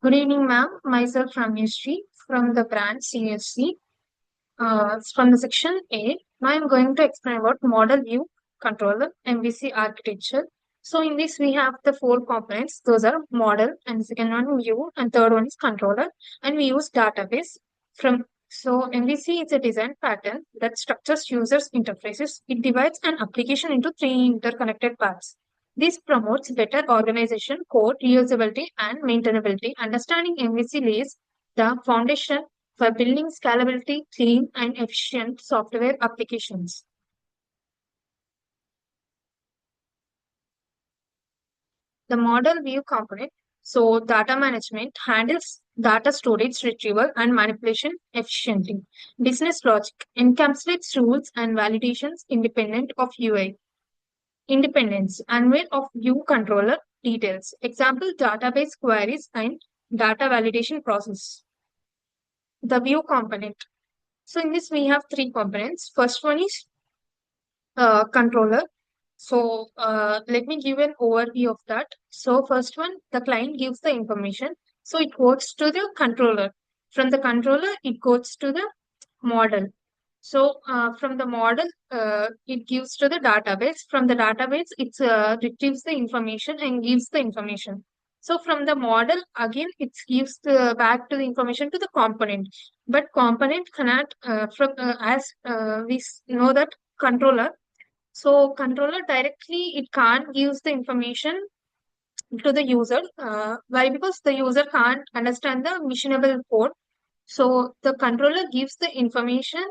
Good evening, ma'am. Myself from History from the branch CSC. From the section A, now I'm going to explain about model view controller MVC architecture. So in this we have the four components. Those are model, and second one view, and third one is controller. And we use database from. So MVC is a design pattern that structures users' interfaces. It divides an application into three interconnected parts. This promotes better organization, code reusability, and maintainability. Understanding MVC lays the foundation for building scalability, clean, and efficient software applications. The model view component, so data management, handles data storage, retrieval, and manipulation efficiently. Business logic encapsulates rules and validations independent of UI. Independence, unaware of view controller details. Example, database queries and data validation process. The view component. So in this, we have three components. First one is controller. So let me give an overview of that. So first one, the client gives the information. So it goes to the controller. From the controller, it goes to the model. So from the model, it gives to the database. From the database, it retrieves the information and gives the information. So from the model, again, it gives back to the information to the component. But component cannot, as we know that controller, so controller directly it can't use the information to the user. Why? Because the user can't understand the machinable code. So the controller gives the information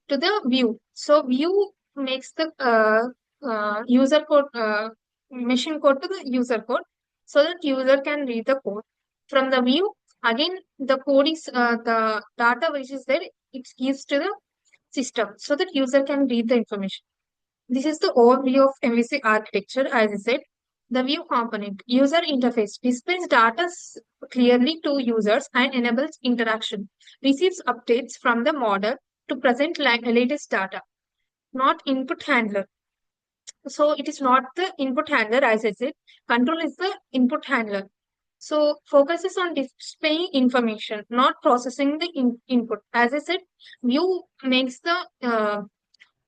to the view. So view makes the user code, machine code to the user code, so that user can read the code. From the view, again the code is the data which is there. It gives to the system so that user can read the information. This is the overview of MVC architecture. As I said, the view component, user interface, displays data clearly to users and enables interaction, receives updates from the model to present latest data, not input handler. So it is not the input handler, as I said, control is the input handler. So focuses on displaying information, not processing the input. As I said, view makes the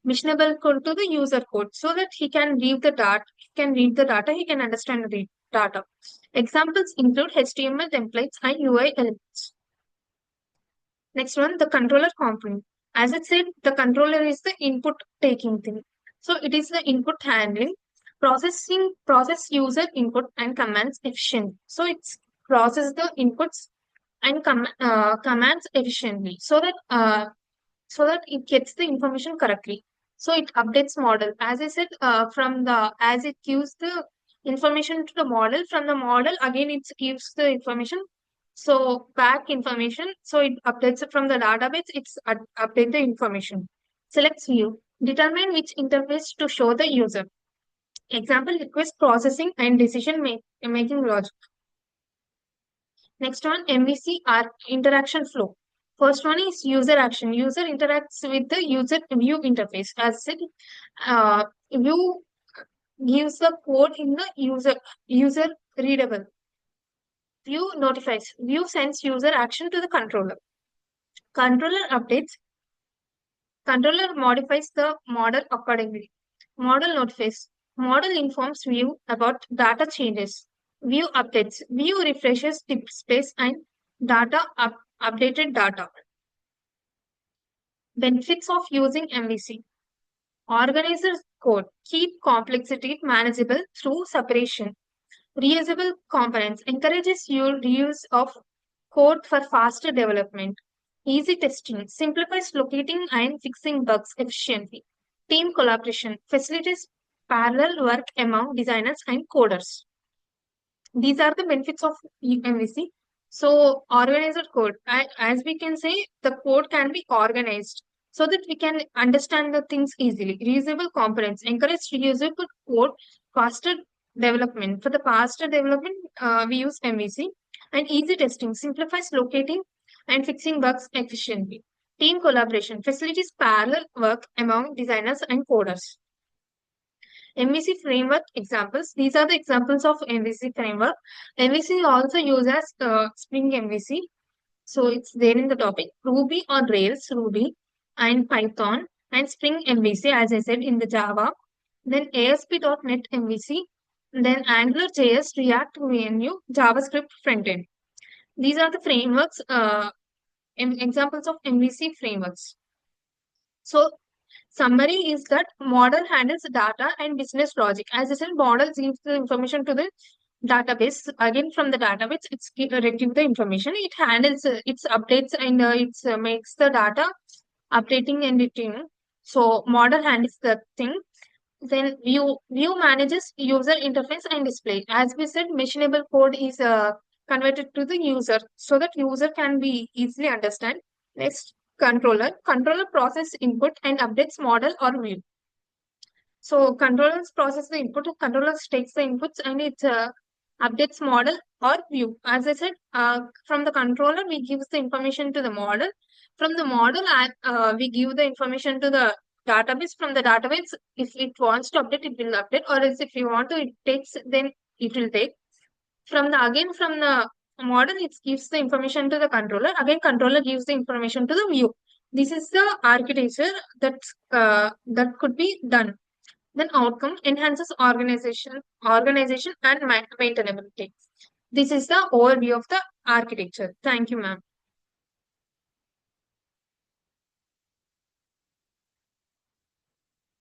missionable code to the user code so that he can understand the data. Examples include HTML templates and UI elements. Next one, the controller component. As I said, the controller is the input taking thing. So it is the input handling, process user input and commands efficiently. So it's process the inputs and commands efficiently so that it gets the information correctly. So it updates model. As I said, as it gives the information to the model, from the model again it gives the information. So back information. So it updates it from the database. It's update the information. Selects view. Determine which interface to show the user. Example, request processing and decision making logic. Next one, MVC interaction flow. First one is user action. User interacts with the user view interface. As said, view gives the code in the user readable. View notifies. View sends user action to the controller. Controller updates. Controller modifies the model accordingly. Model notifies. Model informs view about data changes. View updates. View refreshes tip space and updated data. Benefits of using MVC. Organizers code. Keep complexity manageable through separation. Reusable components. Encourages your reuse of code for faster development. Easy testing. Simplifies locating and fixing bugs efficiently. Team collaboration. Facilitates parallel work among designers and coders. These are the benefits of MVC. So organizer code, as we can say, the code can be organized so that we can understand the things easily. Reusable components encourage reusable code, faster development. For the faster development, we use MVC. And easy testing simplifies locating and fixing bugs efficiently. Team collaboration facilitates parallel work among designers and coders. MVC framework examples. These are the examples of MVC framework. MVC also uses Spring MVC. So it's there in the topic. Ruby on Rails, Ruby, and Python, and Spring MVC, as I said, in the Java. Then ASP.NET MVC, then Angular JS, React VNU, JavaScript frontend. These are the frameworks, examples of MVC frameworks. So summary is that model handles data and business logic. As I said, model gives the information to the database. Again, from the database, it's retrieve the information. It handles, its updates, and it makes the data updating and retrieving. So model handles the thing. Then view manages user interface and display. As we said, machinable code is converted to the user so that user can be easily understand. Next, controller process input and updates model or view. So controllers process the input, controllers takes the inputs, and it updates model or view. As I said, from the controller we give the information to the model. From the model, we give the information to the database. From the database, if it wants to update, it will update, or else if you want to, it takes, then it will take. From the model, it gives the information to the controller. Again, controller gives the information to the view. This is the architecture that could be done. Then outcome enhances organization and maintainability. This is the overview of the architecture. Thank you, ma'am.